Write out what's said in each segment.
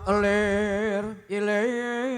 Lir ilir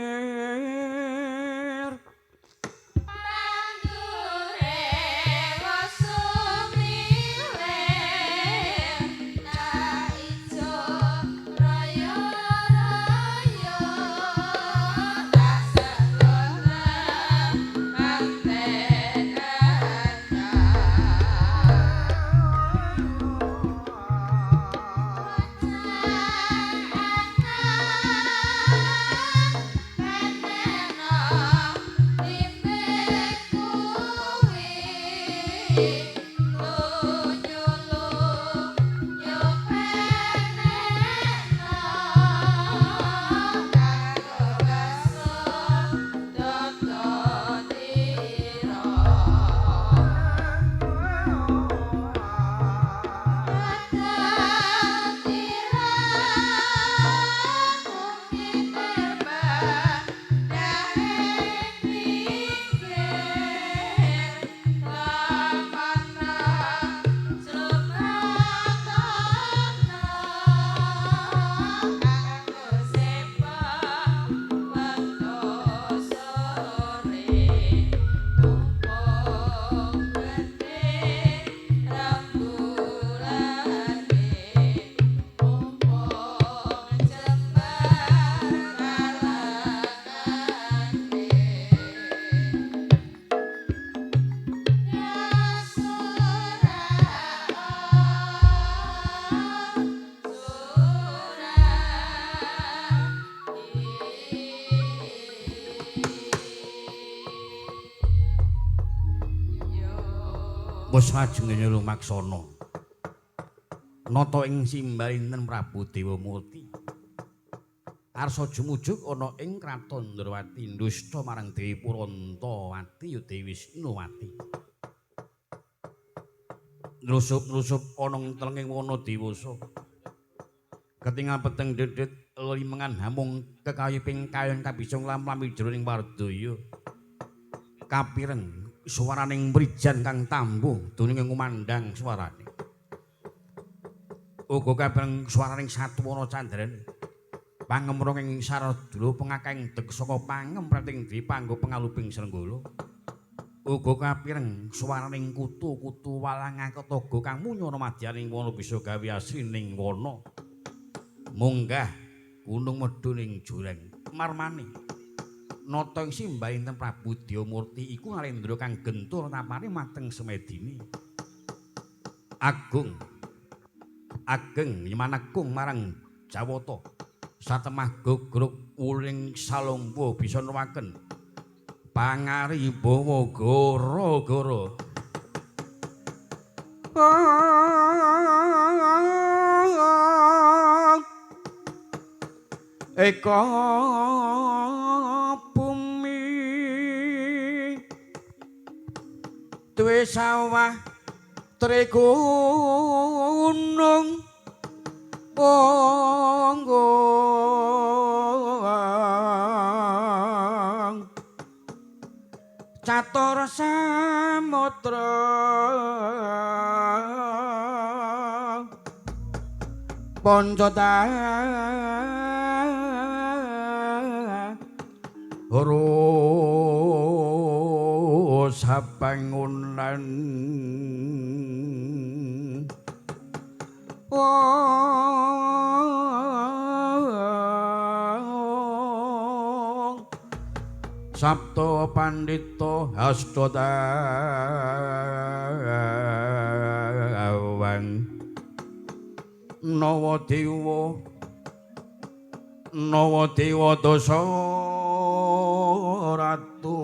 wis ajengane lumaksana nata ing simbalinten Prabu Dewamurti arsa jumujuk ana ing kraton Ndrawati ndusta marang Dewi Purantawati ya Dewi Wisnuwati nrusup-nrusup ana ing telenging wana dewasa ketingal peteng dedet limengan hamung kekayuping kayon kabisa nglamlami jroning wardaya kapireng swaraning mrijan kang tambuh duning ngumandhang swarane uga kapireng swaraning Satwana Candrané pangemrong ing saradula pengakeng deg saka pangempreting dipanggo pangaluping Srenggala uga kapireng swaraning kutu-kutu walangakataga kang munyana madyaning wana bisa gawe asrining wana munggah gunung medhuning jurang marmane nata ing simbahinten Prabu Dewamurti iku nalendra kang gentur tapane mateng semedine ageng nyemanakung marang Jawata satemah gogrok uling salomba bisa nuwaken pangaribawa gara-gara eka bumi duwe sawah trigunung ponggo catur samudra sapangunan Sabto Pandito Hastodawang Nawadewa Dasa Ratu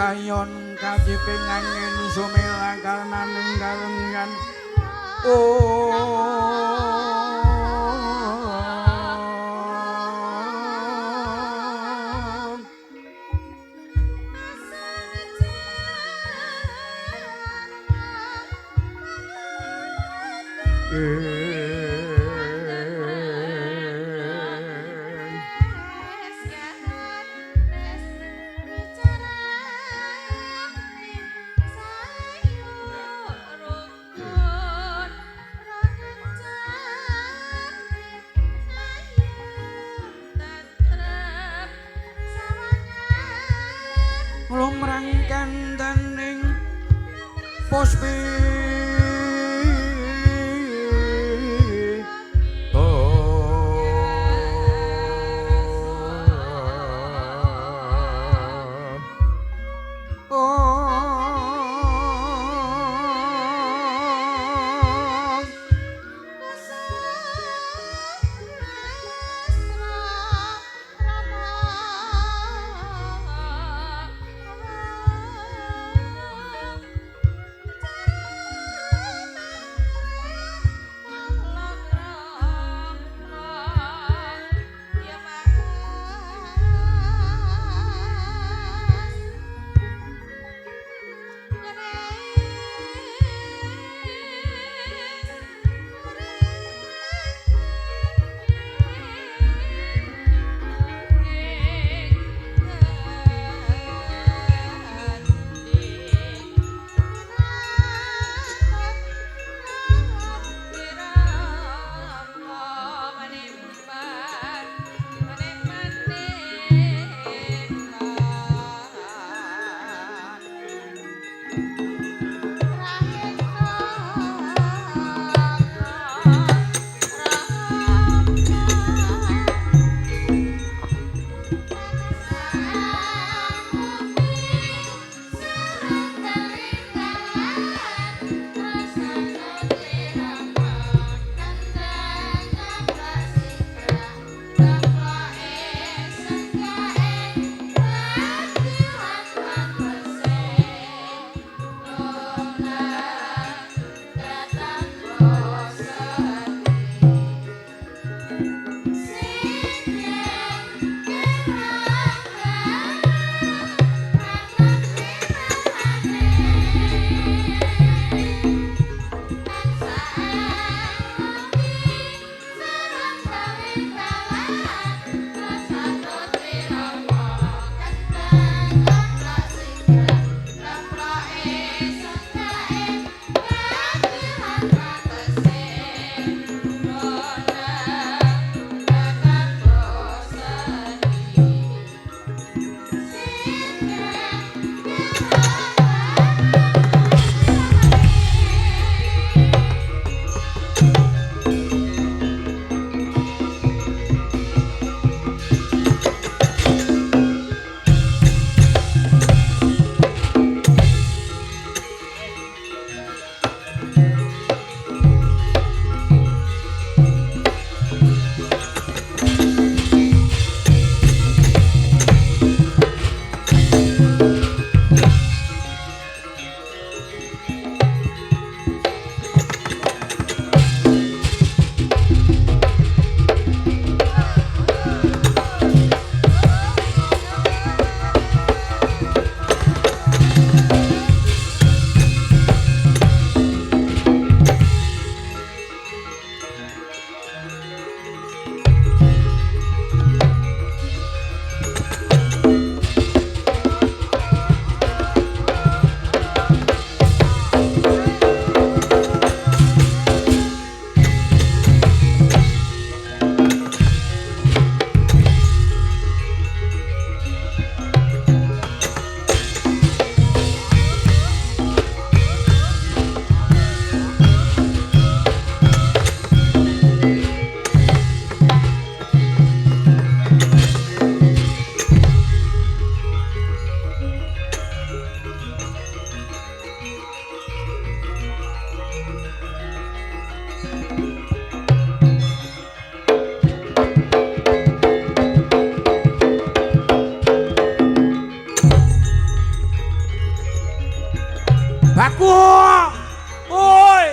kayon kajipingangin sumela karnaning kalengan lumrang kandaning pospi Aku. Oi.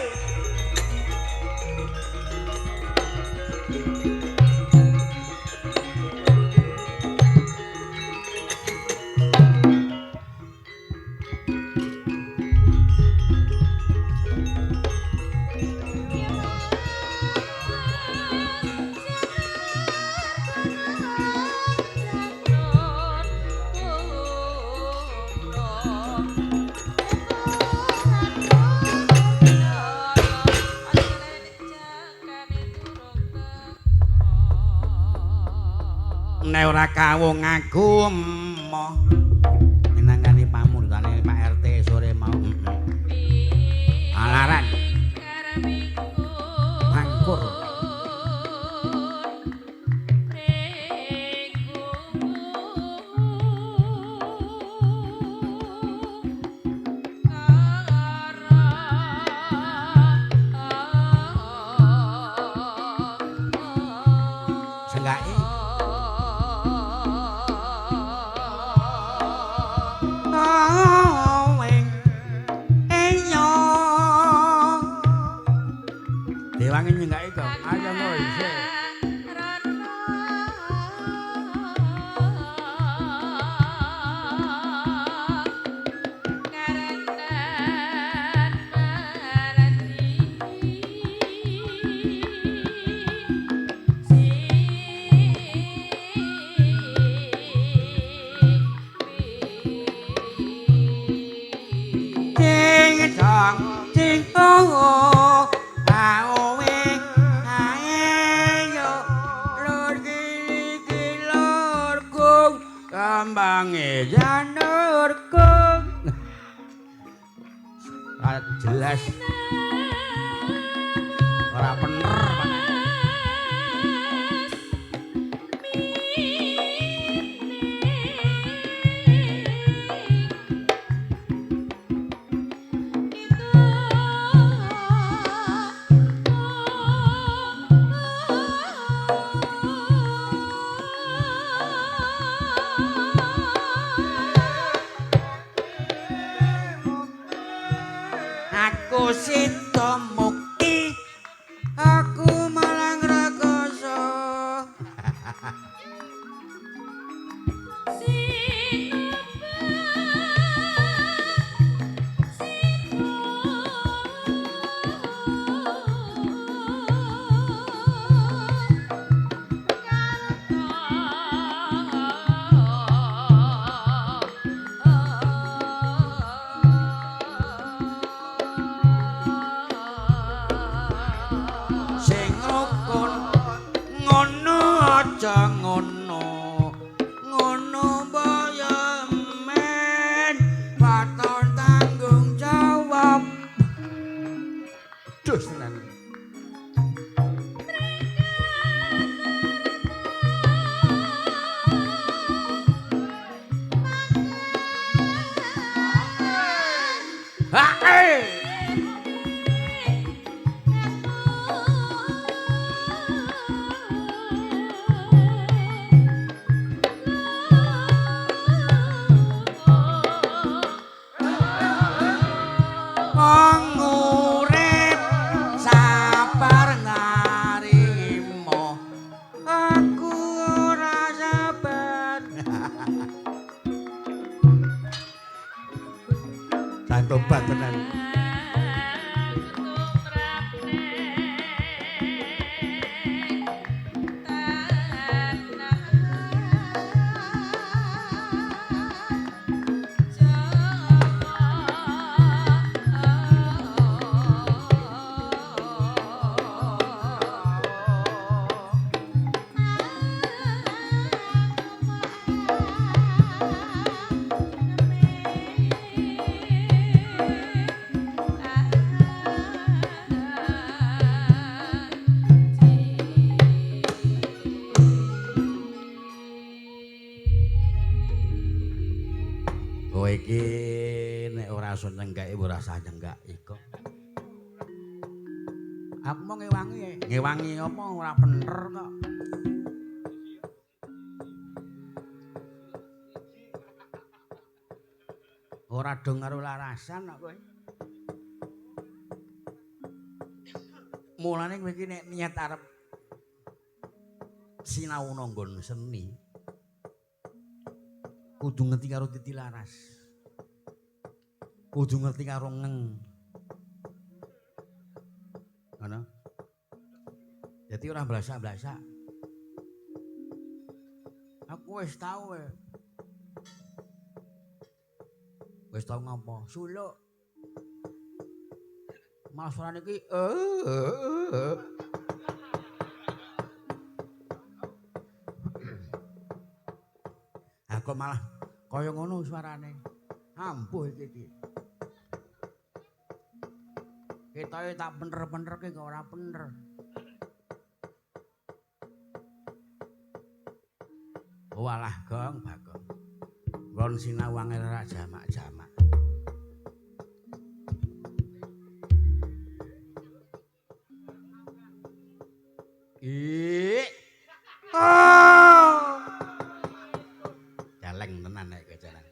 Nek ora kawung aku emoh minangkani pamurtane Pak RT sore mau. Alaran mangkur senggake Dewangi nyenggake kok. Ayo ngono isih. Ding dong ding oh awe ayo lur iki lur kung kambange janur kung ora jelas ora bener mana aku sito mukti aku malang rekoso sing rukun ngono aja ngono ngono mbaya men paton tanggung jawab dus tenan wong urip sabar ngarimo aku ora sabar santobat tenan kowe iki nek ora iso nyenggake ora usah nyenggaki kok. Aku mau ngewangi apa ora bener kok. Ora dong karo larasan kok kowe. Mulane kowe iki nek niat arep sinau nanggon seni kudu ngerti karo titi laras. Kudu ngerti karo ngeng. Ngono. Dadi ora blasak-blasak. Aku wis tau wae. Wis tau ngapa? Suluk. Malah suarane iki Aku malah kaya ngono suarane. Ampuh iki. Ketoke tak bener-benerke kok ora bener. Walah gong bagong. Ngon sinau angel ra jamak-jamak. Jaleng tenan nek kejalan.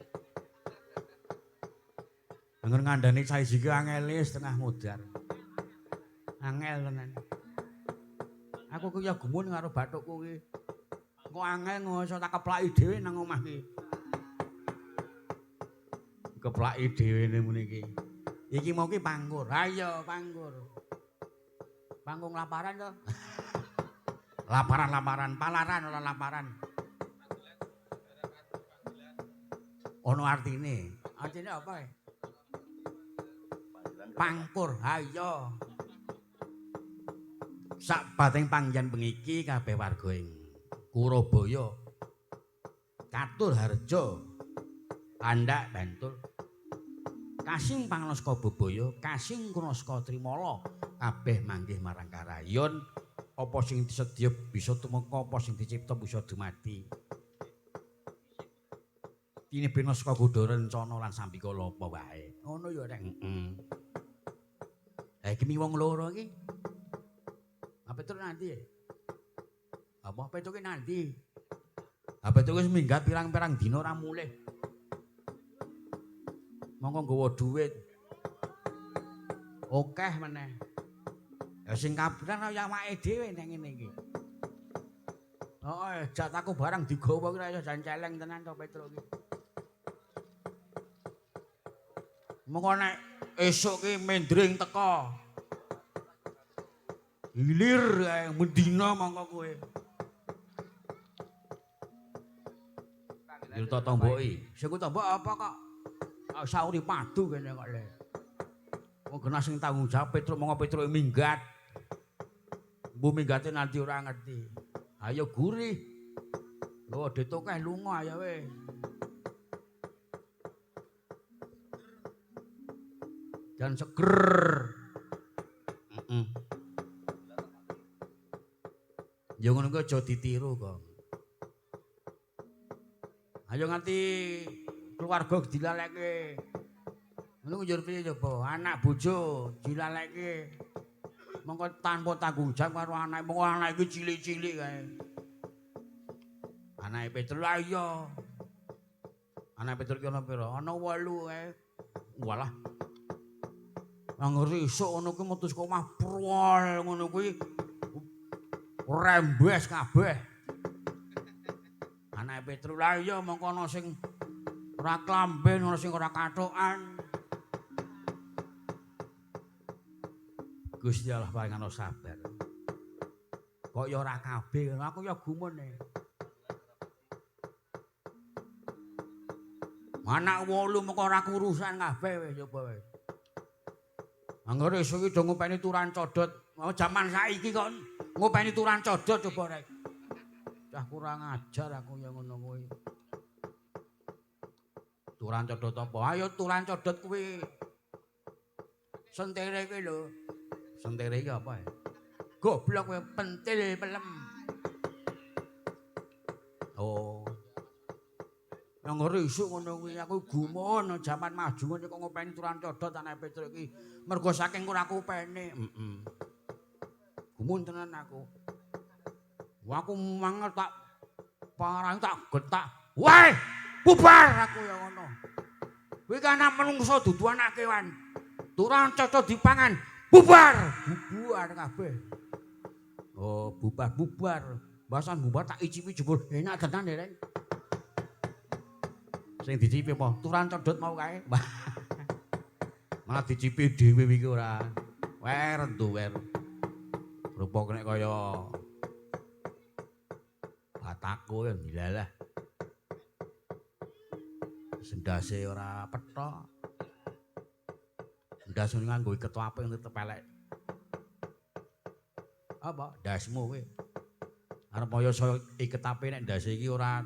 Angger ngandani saiji ki angele setengah mudar. Angel tenan. Aku ku ya gumun karo bathukku ki. Kok angel ngoso tak keplaki dhewe nang omah ki. Keplaki dhewe mene iki. Iki mau ki pangkur. Ha iya pangkur. Panggung laparan to. Laparan, palaran ora laparan. Ono artine. Artine apa ya? Pangkur. Ha iya. Sak bating pangjan bengi kabeh warga ing Kurabaya Katur Harja Andhak Bantul Kasing Pangnaska Bebaya Kasing Kunaska Trimala kabeh manggih marang karayon apa sing disedya bisa tumeka apa sing dicipta bisa dumadi Dene Binaska Godha rencana lan sambikala apa wae ngono ya rek iki mi wong loro iki apa terus nanti apa petuke nanti apa petuke wis minggat pirang-pirang dina ora mulih monggo nggawa dhuwit akeh meneh ya sing kaberan ya awake dhewe nek ngene iki heeh jat aku barang digawa ki ora jan celeng tenan to Petruk iki monggo nek esuk ki mendring teko hilir kae mendina mongko kowe Yurta tomboki. Sing ku tombok apa kok? Sauri padu kene kok le. Wong genah sing tanggung jawab Petruk monggo Petruk minggat. Mbuh minggate nanti ora ngerti. Ayo gurih. Lho ditokeh lunga ya weh. Dan seger. Ya ngono kuwi aja ditiru kok. Ayo nganti keluarga dilalekke. Ngono njur piye coba? Anak bojo dilalekke. Mongko tanpa tanggung jawab karo anak, mongko anak iki cilik-cilik kae. Anake Petruk lah iya. Anak Petruk ki ana pira? Ana 8 kae. Walah. Angger esuk ngono kuwi metu saka omah prol ngono kuwi. Rembes kabeh. Anake Petruk lah iya mongko ana sing ora klamben, ana sing ora kathokan. Gusti Allah paringana sabar. Kok ya ora kabeh, aku ya gumun e. Anak 8 mengko ora kurusan kabeh wis coba wis. Anggere esuk iki do ngopeni turan codot. Mau jaman saiki kok ngopeni turan codot coba rek. Cah kurang ajar aku ya ngono kuwi. Turan codot apa? Ayo turan codot kuwi. Sentere kuwi lho. Sentere iki apa ya? Goblok kowe pentil pelem. Oh. Yang ngeri isuk ngono kuwi aku gumun jaman maju ngene kok ngopeni turan codot anake Petruk iki. Mergo saking ora kupene. Gumun tenan aku. Wah aku mangel tak parang tak getak. Wah, bubar aku ya ngono. Kuwi kan anak menungso dudu anak kewan. Turan cocok dipangan, Bubar, bubar kabeh. Oh, bubar. Basan bubar tak icipi jebul enak tenan ya, Reng. Sing dicipi apa? Turan codot mau kae. Malah dicipi dhewe iki ora. Wer entu wer. Rupa nek kaya batako ya dilalah. Sendase ora petok. Ndas nganggo iket apik tetep elek. Apa? Dasmu kowe. Arep kaya saya iket apik nek ndase iki ora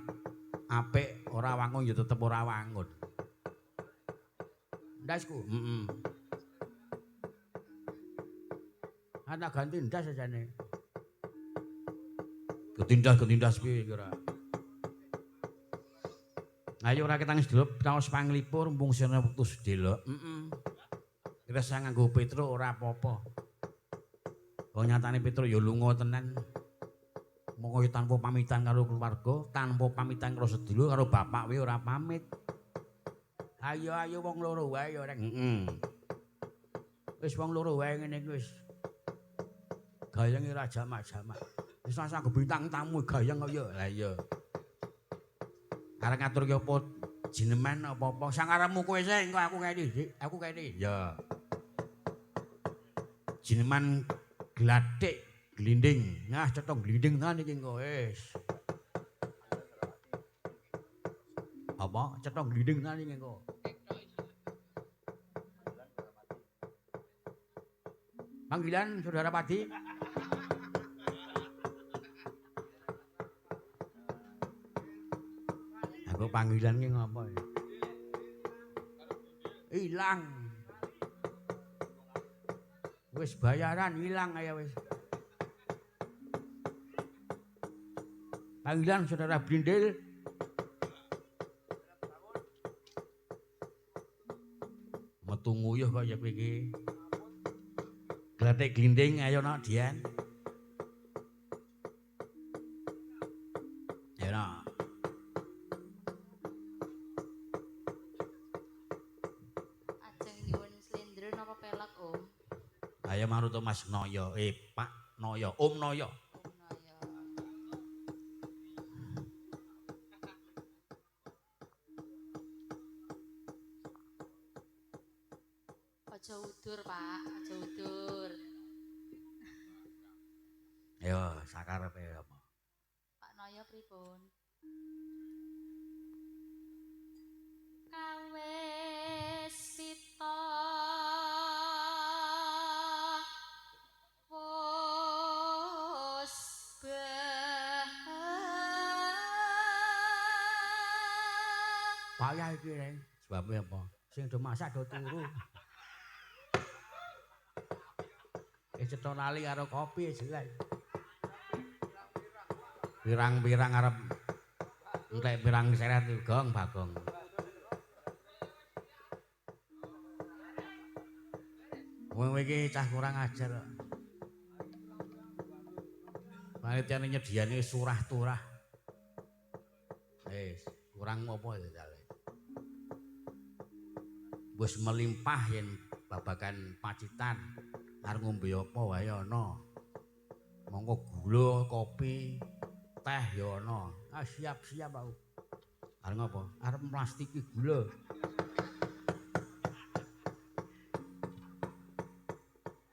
apik, ora wangun ya tetep ora wangun. Ndasku, heeh. Ana ganti ndas ajane. Getindas piye iki ora. Ayo ora ketang sedulur kaos panglipur mumpung sene wektu sedelok. Heeh. Kira sang nganggo Petro ora apa-apa. Wong nyatane Petro ya lunga tenan. Monggo tanpa pamitan karo keluarga, tanpa pamitan karo sedulur karo bapak wae ora pamit. Ayo wong loro wae ya rek. Heeh. Wis wong loro wae ngene iki wis. Gayenge ora jamak-jamak. Wis langsung bintang tamu gayeng kaya. Lah iya. Arek ngatur ki apa jineman apa-apa sangarepmu kowe sing engko aku kene. Ya. Jineman glathik glinding. Nah, cetok glinding tenan iki engko wis. Apa? Cetok glinding tenan iki engko. Panggilan Saudara Padi. Aku panggilan ki ngapa ya? Ilang. Wis bayaran ilang kaya wis. Panggilan Saudara Brindil. Metu nguyuh kaya kowe iki. Glathik glinding ayo nak Dian. Ya nak. Ajeng nyuwun slendro napa pelek, Om? Ayo manut Mas Noyo. Pak Noyo, Om Noyo. Om Naya. Aja udur, Pak, aja udur. Ayo sakarepe apa? Pak Naya pripun? Kawis pita Payah iki, Reng. Sebabe apa? Sing do masak do turu. Cetha lali karo kopi jelek. Pirang-pirang arep entek pirang seret gong Bagong. Wong iki cah kurang ajar. Panitiane nyediani surah-turah. Wis, kurang apa ya. Wis melimpah yen babagan pacitan arep ngombe apa wae ana. Monggo gula, kopi, teh ya ana. Ah siap-siap aku. Arep ngopo? Arep mlastiki gula.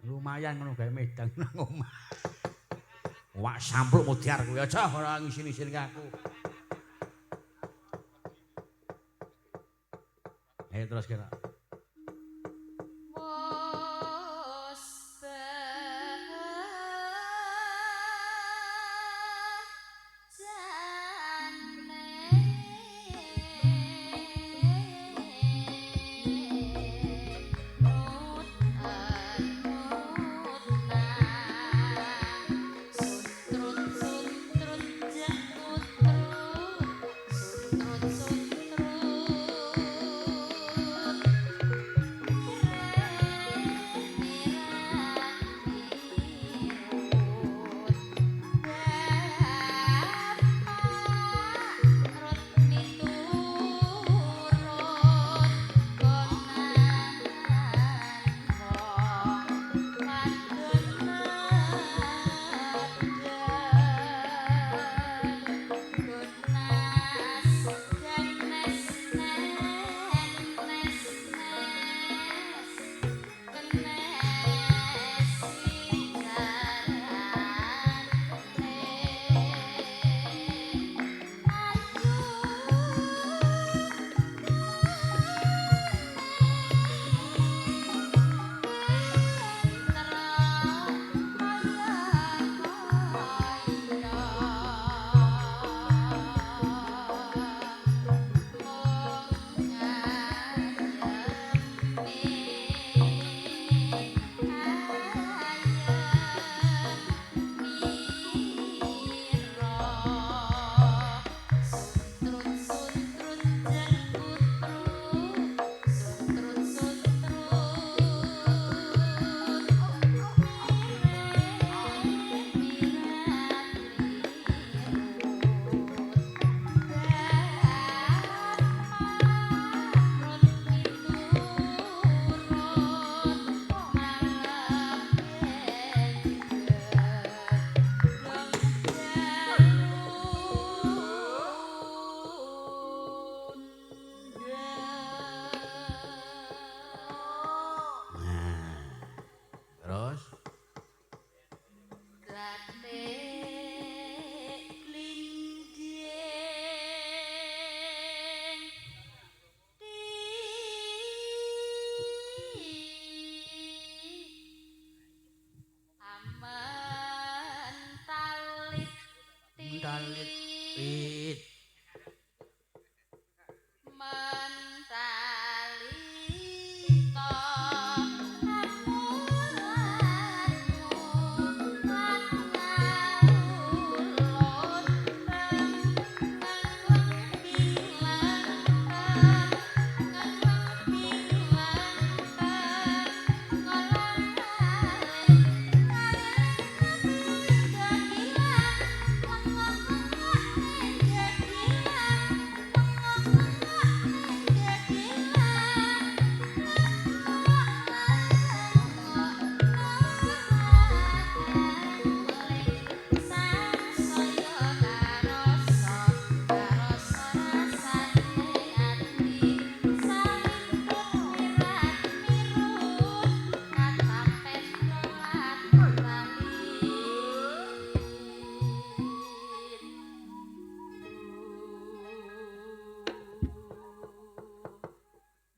Lumayan ngono gawe medang nang omah. Wak sampluk mudiar kuwi aja ora ngisin-isin aku. Ayo terus kira.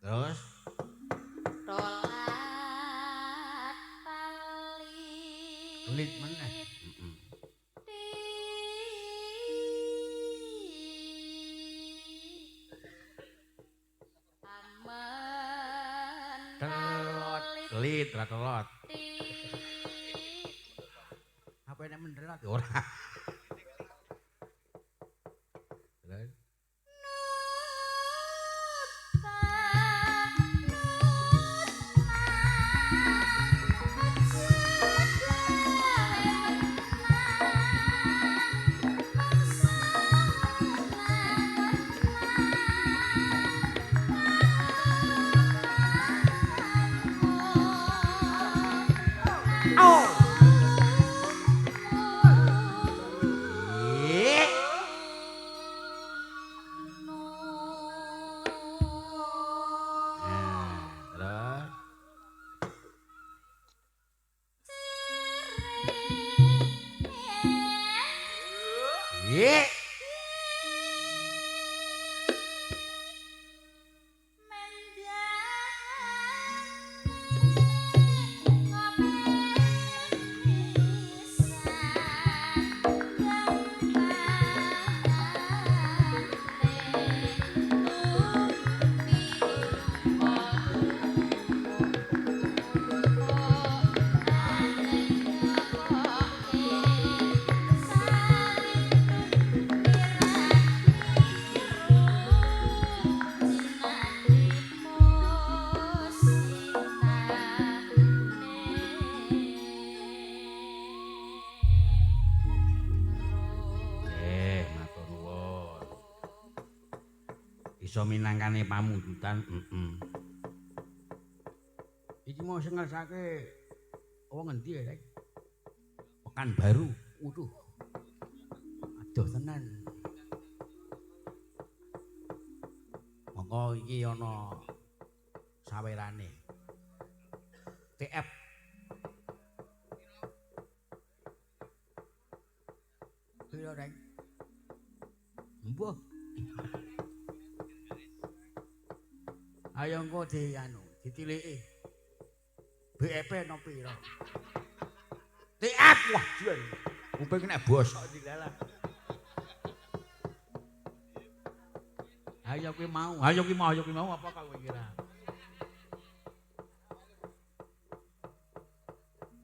Terus rolat palit. kulit meneh. Aman Telot, lit ra telot. Apa nek menderat ora. Terus matur nuwun. Iso minangkane pamundutan, Iki mau sing ngersake wong endi ya, Rek? Pekanbaru. Waduh. Adoh tenan. Monggo iki ana sawerane. TF. Piro, Rek? Mbah. Ayo engko ditiliki. BEP no piro? TF wah jen. Kuping nek bosok dilalah. Ayo kuwi mau apa kowe kira?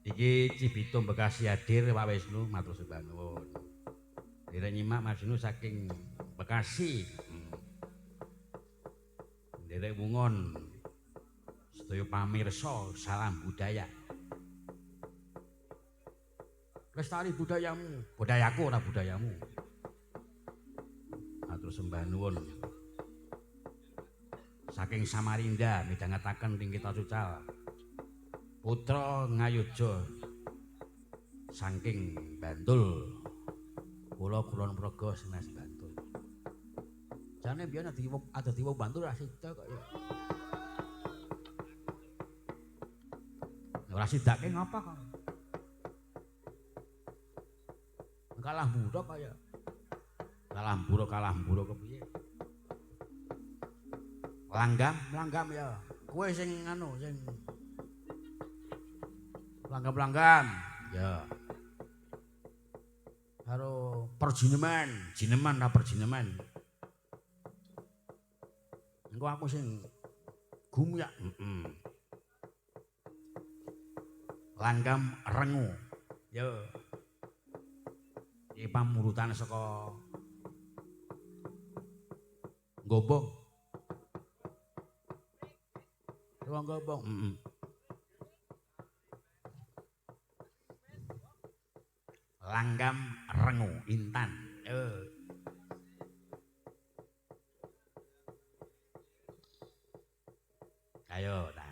Iki Cibitung Bekasi hadir Pak Wisnu matur sembah nuwun. Dire nyimak Mas Wisnu saking Bekasi. Dire wungon sedaya pamirsa salam budaya. Lestari budayamu, budayaku ora budayamu. Matur sembah nuwun. Saking Samarinda midhangetaken ing kita sucal. Putra Ngayodya saking Bantul. Kula Kulon Progo sanes Bantul. Jane biyen ada diwo Bantul ra sida kok ya. Ora sidake ngapa kok? Kalah buruk kaya. Kalah buruk kepiye? Langgam ya. Kowe sing sing langgam ya. Karo jineman ra perjineman. Engko aku sing gumyak. Langgam rengu. Ya. Iki pamurutan saka Gobong. Wong Gobong. Langgam rengu Intan. Ayo, nah.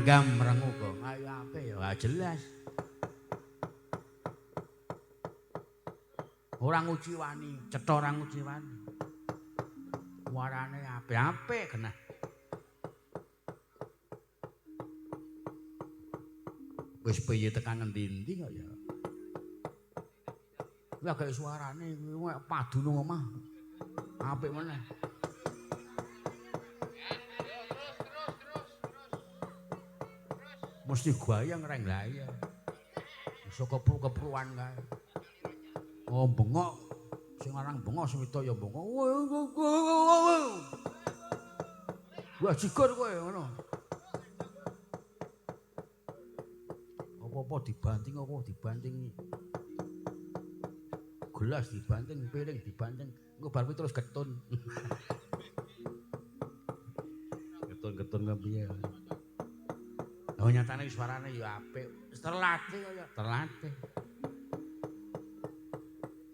Anggam Renguga. Ayo apik ya, jelas. Ora nguci wani, cetha ora nguci wani. Warane apik-apik genah. Wis piye tekan ngendi-endi kok ya. Kuwi agak suarane kuwi padu nang omah. Apik meneh. Mesti gayang reng lah ya. Iso kepru-kepruan kae. Oh bengok. Sing aran bengok sing wedok ya bengok. Wah jigur kowe ngono. Apa-apa dibanting gelas dibanting, piring dibanting. Engko bar kuwi terus getun. Getun-getun kepiye. Oh nyatane suarane ya apik. Wis terlatih kok ya, terlatih.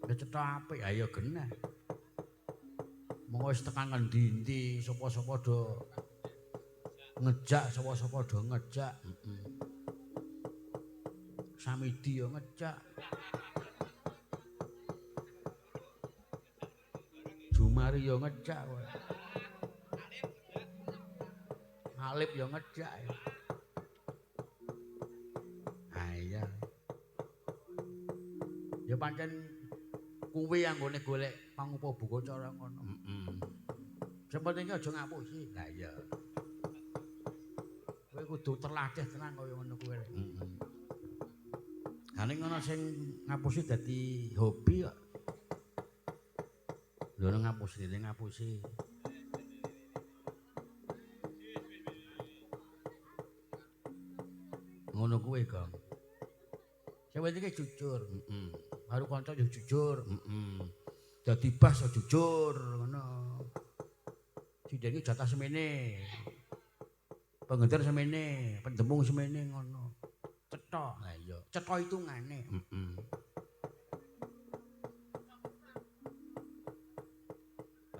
Ya cetha apik, ayo genah. Monggo wis tekan ngendi-endi, sapa-sapa do ngejak, sapa-sapa do ngejak. Samidi yo ngejak. Jumari yo ngejak kowe. Alip yo ngejak. Ah iya. Ya pancen kuwi anggone golek pangupa buka cara ngono. Sing penting aja ngapusi. Lah iya. Kowe kudu terlatih tenan kaya ngono kuwi. Ane ngono sing ngapusi dadi hobi kok. Lho ngapusi dene ngapusi. Ngono kuwi, Gong. Sing penting jujur, Karo kanca yo jujur, Dadi bas yo jujur, ngono. Sidene jatah semene. Pengeder semene, pendemung semene ngono. Cetha. Lah iya, cetha hitungane.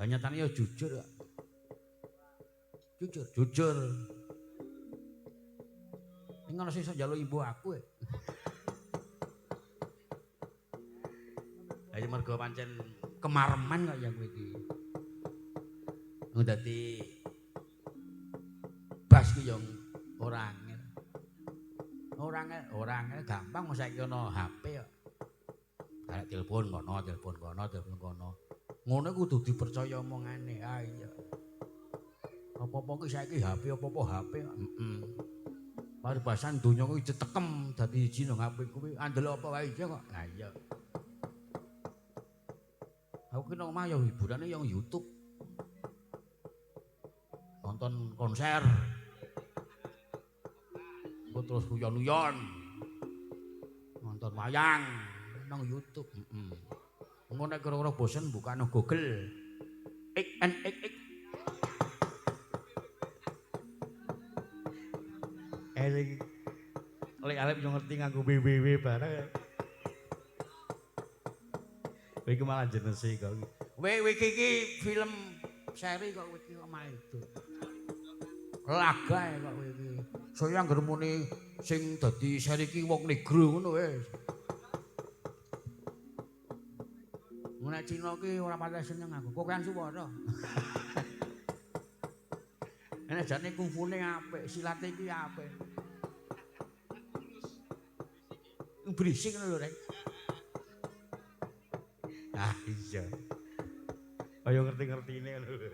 Nyatane ya jujur kok. Jujur. Ning ana sing iso njaluk ibu aku. Ayo mergo pancen kemareman kok ya kowe iki. Wong dadi bas ki yo ora angel. Ora angel gampang mung saiki ana HP kok. Arek telepon kono. Ngono kudu dipercaya omongane. Ah iya. Apa-apa ki saiki HP apa-apa HP. Paribasan donya kuwi ditekem dadi siji nang HP kuwi andel apa wae kok. Lah iya. Aku ki nang omah ya hiburane yang YouTube. Nonton konser. Engko terus uyon-uyon. Nonton wayang nang YouTube. Engko nek kira-kira bosen buka nang Google. X. Lek yo ngerti nganggo www bareng. Kowe iki malah jenese kok. Wiki iki film seri kok wiki kok malah itu. Laga kok wiki. Saya anggere muni sing dadi seri iki wong negro ngono wis. Nek Cina ki ora patek seneng aku. Kokean suwara. Nek jane kungfune apik, silate iki apik. Berisik ngono lho, Rek. Ah iya. Ayo ngerti-ngertine ngono lho.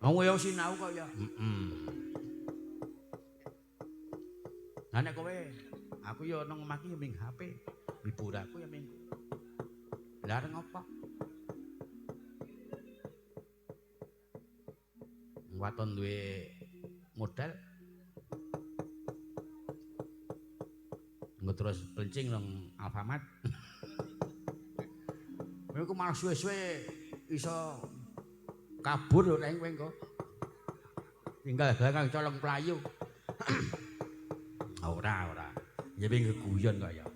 Wong yo sinau kok ya. Lah nek kowe aku yo nang omah ki yo ming HP. Libur aku ya ming. Lah areng apa? Waton duwe modal. Engko terus pencing nang Alfamart. Kowe ku malah suwe-suwe iso kabur lho nek kowe engko. Tinggal barang colong playu. Ora. Ya ping guyon kok ya.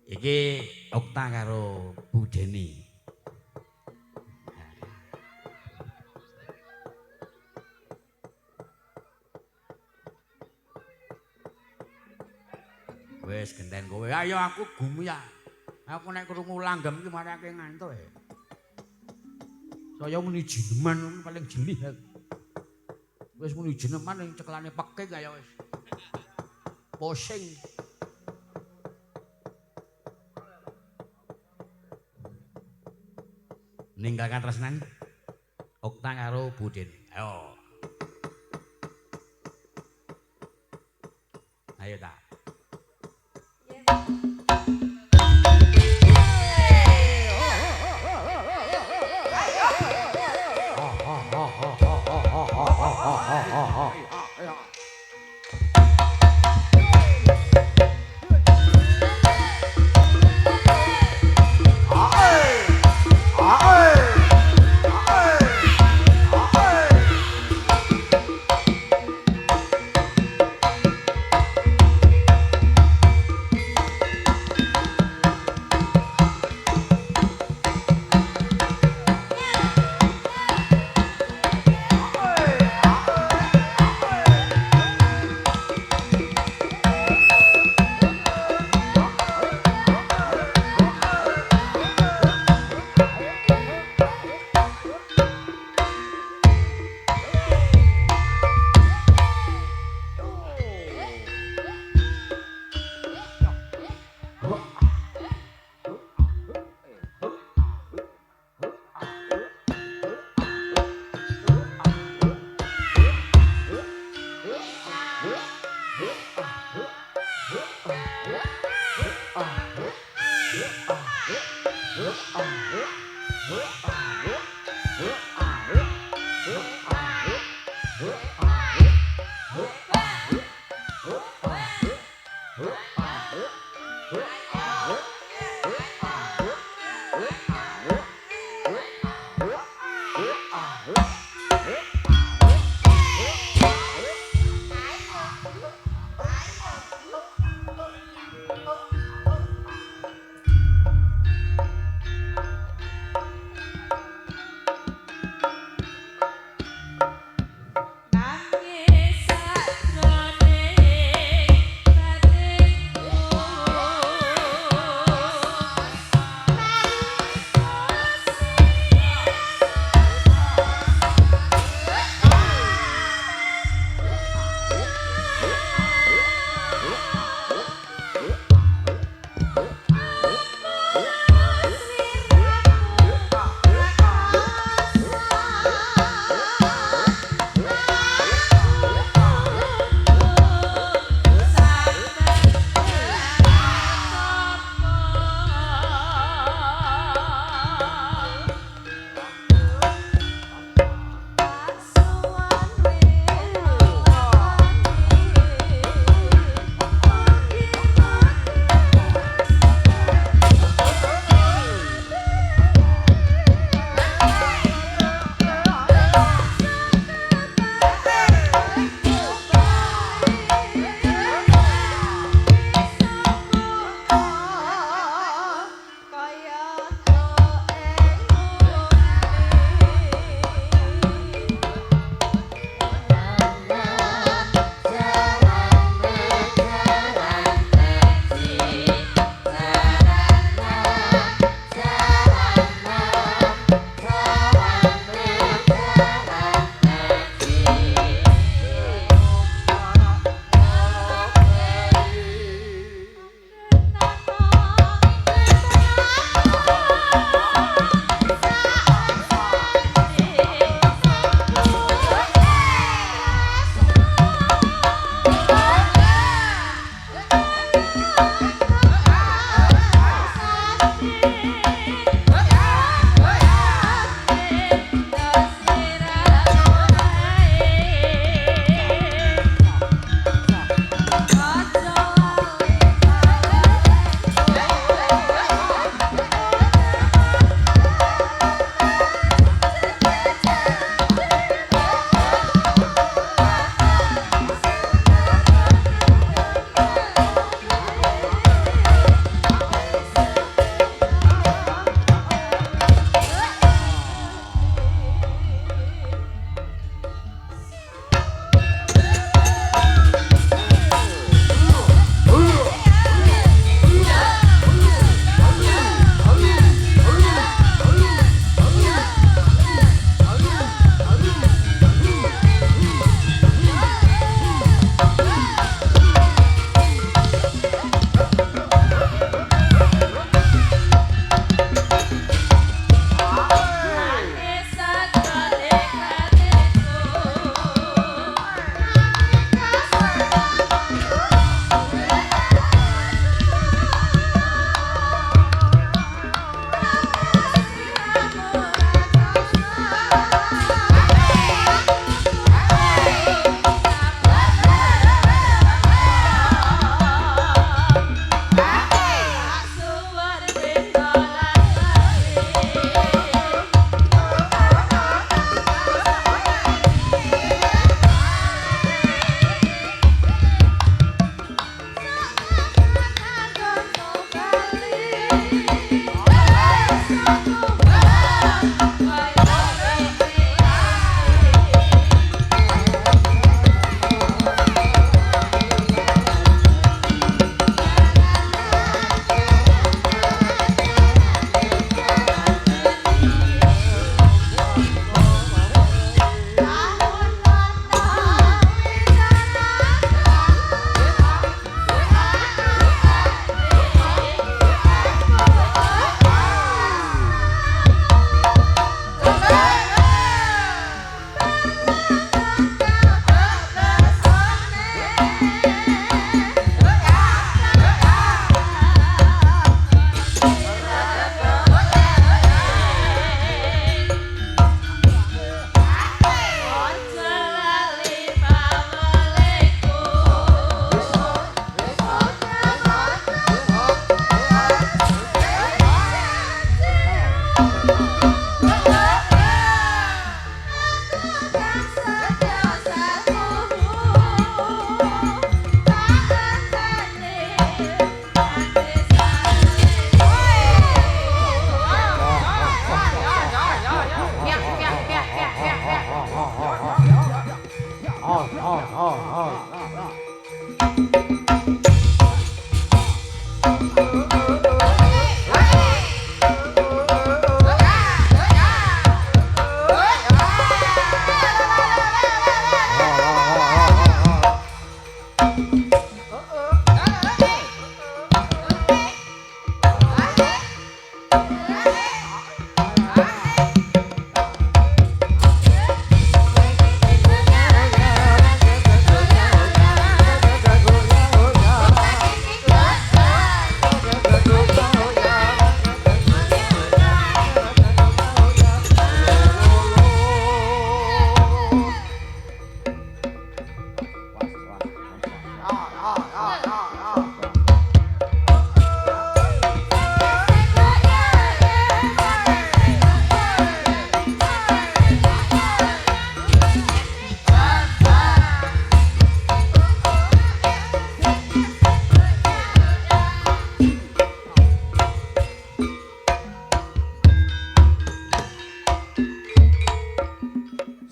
Iki Okta karo Bu Deni. Wis genten kowe. Ayo aku gumuyah. Aku nek krungu langgam iki marake ngantuk e. Saya muni jineman paling jelih. Wis muni jineman ning cekelane pekik kaya wis. Pusing. Ninggalkan tresnan. Okta karo Budin. Ayo. Ayo ta.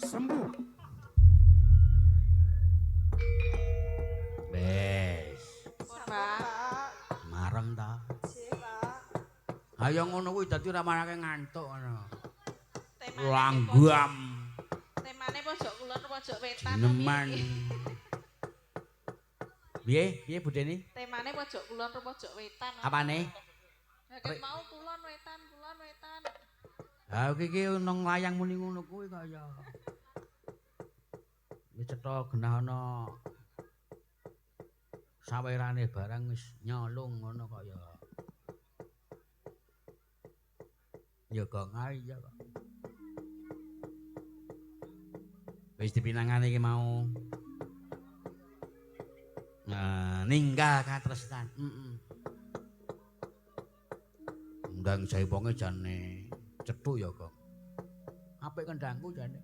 Sembuh. Wes, Pak. mareng ta. Ayo ngono kuwi dadi ora manake ngantuk ngono. Langgam. Temane pojok kulon pojok wetan. Neman. Piye budene? Temane pojok kulon pojok wetan. Apane? Nek mau kulon wetan, kulon wetan. Ha iki nang layang muni ngono kuwi kaya. Wis cetha genah ana sawerane barang wis nyolong ngono kaya. Ya gong ae ya kok. Wis dipinangane iki mau. Nah, ninggal katresnan. Undang jaiponge jane cethuk ya, Gong. Apik kendangku jane.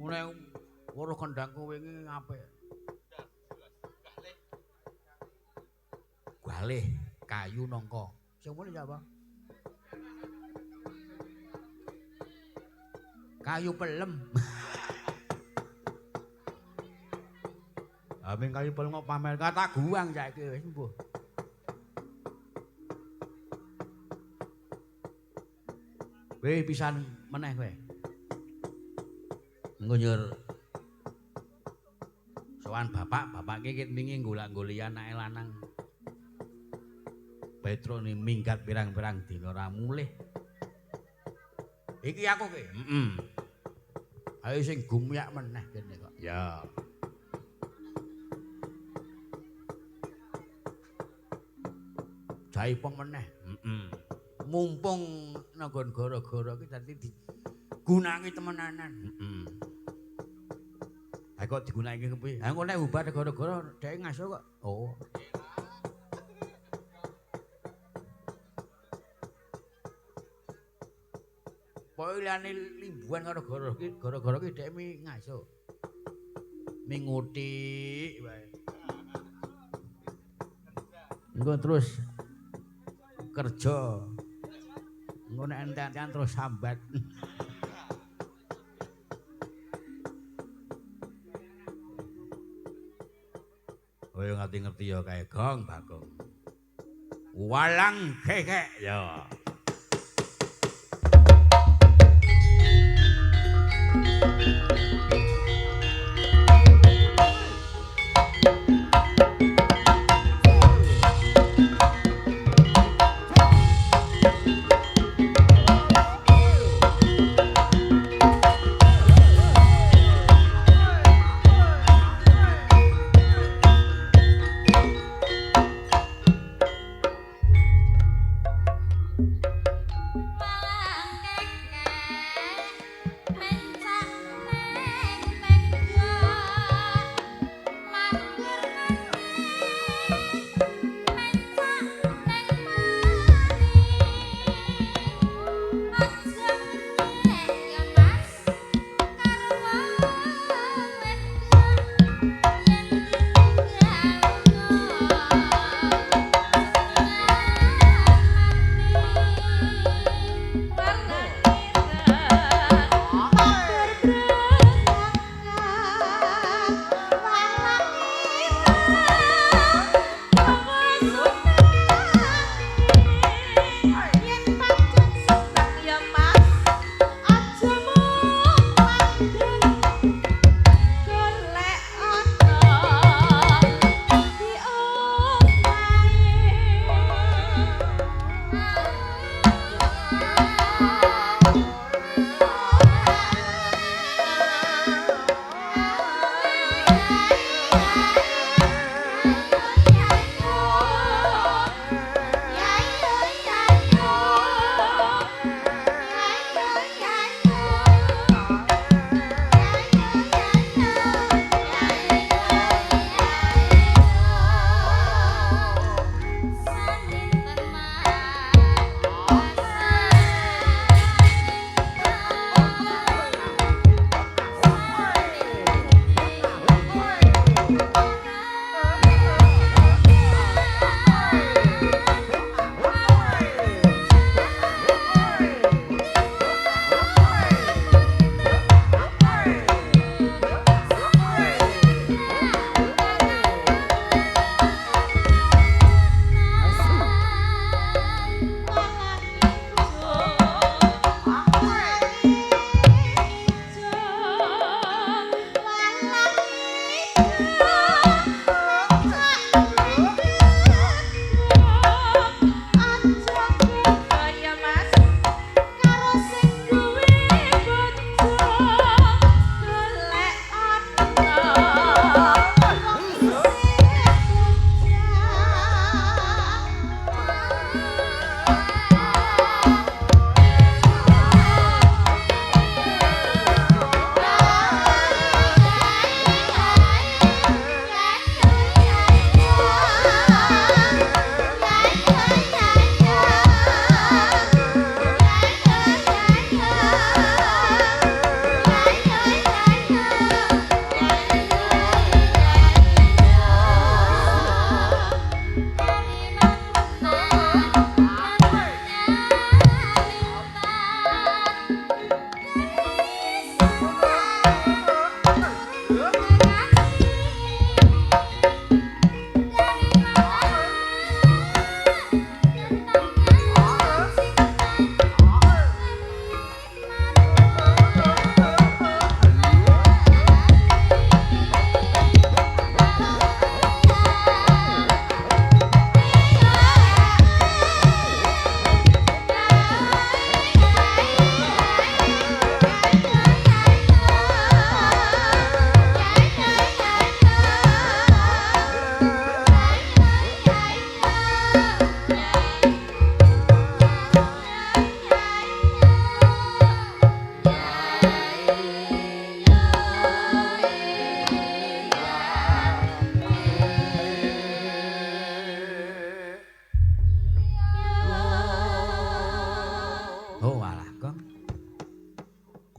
Mulai weruh kendangku wingi apik. Galih kayu nangka. Sing muni sapa? Kayu pelem. Aming kayu pelem kok pamer kata guang saiki wis mbuh. Weh pisan meneh kowe. Engko nyur sowan bapak iki wingi golak-golian anake lanang. Petro ni minggat pirang-pirang dina ora mulih. Iki aku ki. Ayo sing gumyak meneh kene kok. Ya. Jaipong meneh. Mumpung nanggon gara-gara ki dadi digunakake temenanan. Ha kok digunakake kepiye? Ha engko nek ubar gara-gara dhek ngaso kok. Oh. Pokoke liyane limbuhan karo gara-gara ki dhek mi ngaso. Mi ngutik wae. Engko terus kerja. Engko nek enten-enten terus sambat. Kowe ngerti-ngerti ya kae Gong Bagong. Walang kekek ya.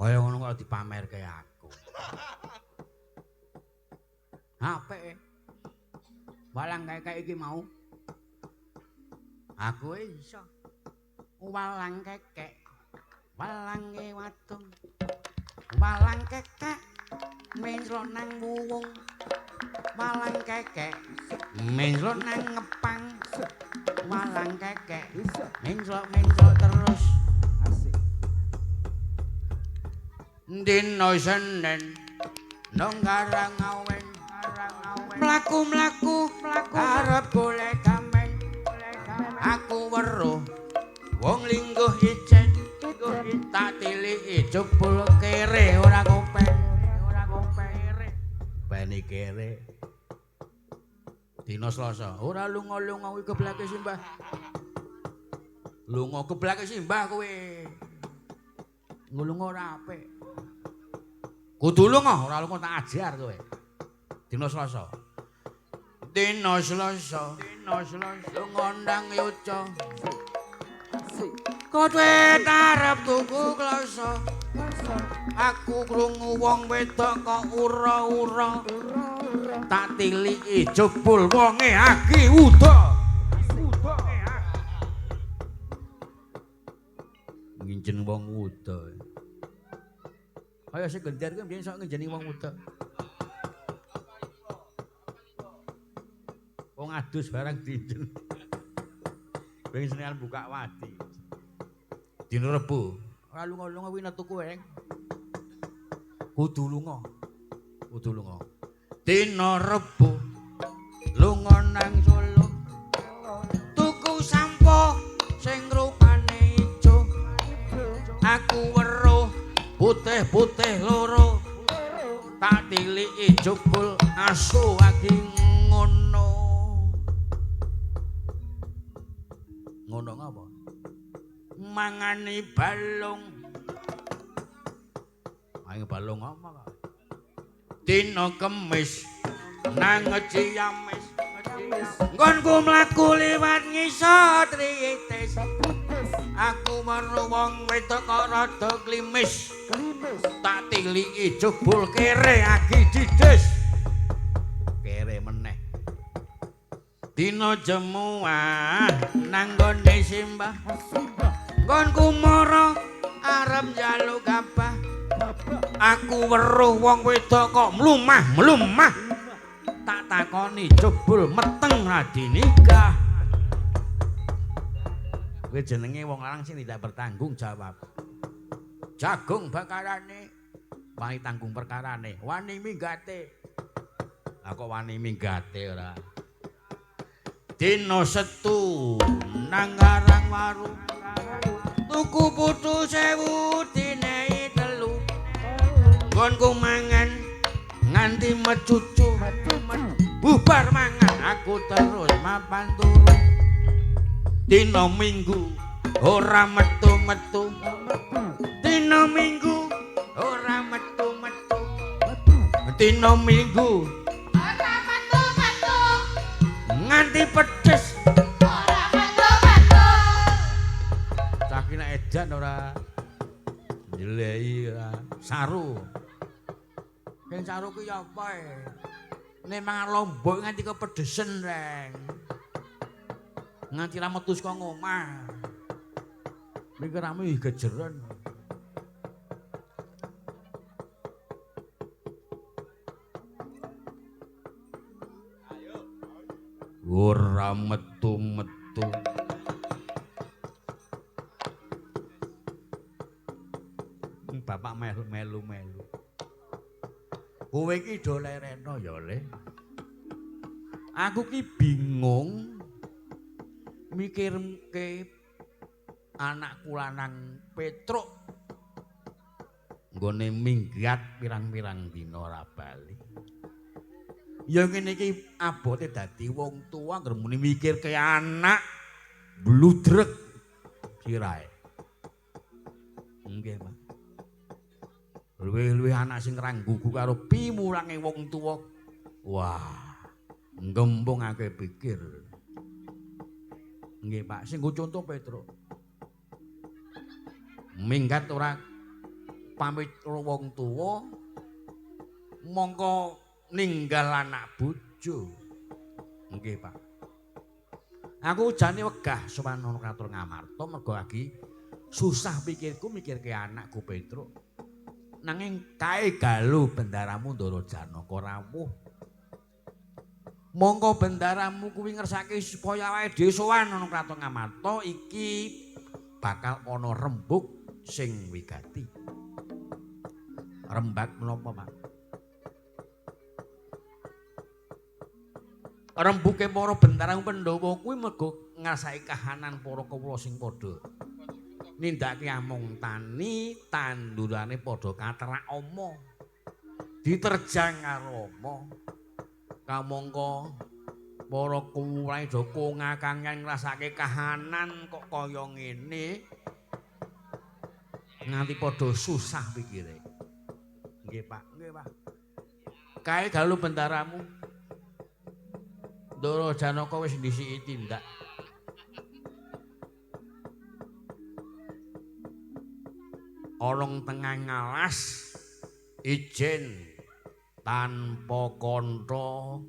Kaya ngono kok dipamerke aku. Apik. Walang kekek iki mau. Aku iso. Walang kekek. Walange wadon. Walang kekek. Menjlo nang wuwung. Walang kekek. Menjlo nang ngepang. Walang kekek. Menjlo terus. Asik. Dino Senin nang garang awen mlaku-mlaku arep golek gamen aku weruh wong lingguh icen tak tiliki jebul kere ora kompen bani kere dina Selasa ora lunga-lunga kuwi keblake simbah lunga keblake simbah kowe ngulunga ora apik kudu lunga ora lunga tak ajar kowe dina Selasa dina Selasa lunga ndang yoca kowe arep tuku kloso aku krungu wong wedok kok ura-ura tak tiliki jebul wonge aki uda nginjen wong uda kaya sing gendar kuwi mbiyen sok ngenjeni wong uda wong adus barang dinten wing senekan buka wati dina Rebo ora lunga-lunga kuwi tuku eng kudu lunga dina Rebo lunga nang Solo tuku sampo sing rupane ijo aku weruh putih-putih loro tak tiliki jebul asu lagi ngono ngapa mangani balung ayo balung apa kok dina Kemis nang Ciamis nggonku mlaku liwat ngisor tritis aku weruh wong wedok kok rada klimis tak tiliki jebul kere agi didis kere meneh dina Jemuah nang gone simbah nggonku mara arep njaluk gabah aku weruh wong wedok kok mlumah tak takoni jebul meteng radi nikah kuwi jenenge wong lanang sing tidak bertanggung jawab jagung bakarane wani tanggung perkarane wani minggate lah kok wani minggate ora dina Setu nang Garang Waru tuku putu 1000 dinehi 3 nggonku mangan nganti mecucu bubar mangan aku terus mapan turu dina Minggu ora metu-metu dina Minggu ora metu-metu dina Minggu Ora metu-metu nganti pedes ora metu-metu cakina edan ora njelehi ora saru sing saru ku ya apa e nek mangan lombok nganti kepedesen reng nganti ra metu saka ngomah mikiramu gejeron ora metu-metu bapak melu kowe iki do lereno ya Le aku ki bingung mikirke anakku lanang Petruk nggone minggat pirang-pirang dina ora bali ya ngene iki abote dadi wong tua ngger muni mikirke anak bludrek sirahe nggih Pak luwih-luwih anak sing ranggugu karo pimulange wong tuwa. Wah, ngembungake pikir. Nggih, Pak, sing contoh Petruk. Minggat ora pamit karo wong tuwa mongko ninggal anak bojo. Nggih, Pak. Aku jane wegah sowan ana katur Ngamarta mergo lagi susah pikirku mikirke anakku Petruk. Nanging kae galuh bendaramu Ndara Janaka rawuh. Mongko bendaramu kuwi ngersake supaya awake dhewe sowan ana Kraton Ngamarta iki bakal ana rembug sing wigati. Rembag menapa, Pak? Rembuke para bendaramu Pandhawa kuwi mergo ngrasake kahanan para kawula sing padha nindakake amung tani tandurane padha katrak ama. Diterjang karo ama. Kamangka para kuwulahe Joko ngakangen ngrasake kahanan kok kaya ngene nganti padha susah pikire. Nggih, Pak. Nggih, Pak. Kae galuh bendaramu Ndara Janaka wis ndhisiki tindak. Olong tengah ngalas ijen tanpa kantha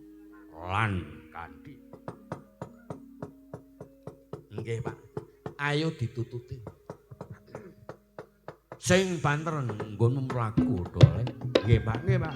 lan kanthi. Nggih, Pak. Ayo ditututi. Sing banter nggonmu mlaku, Dol. Nggih, Pak. Nggih, Pak.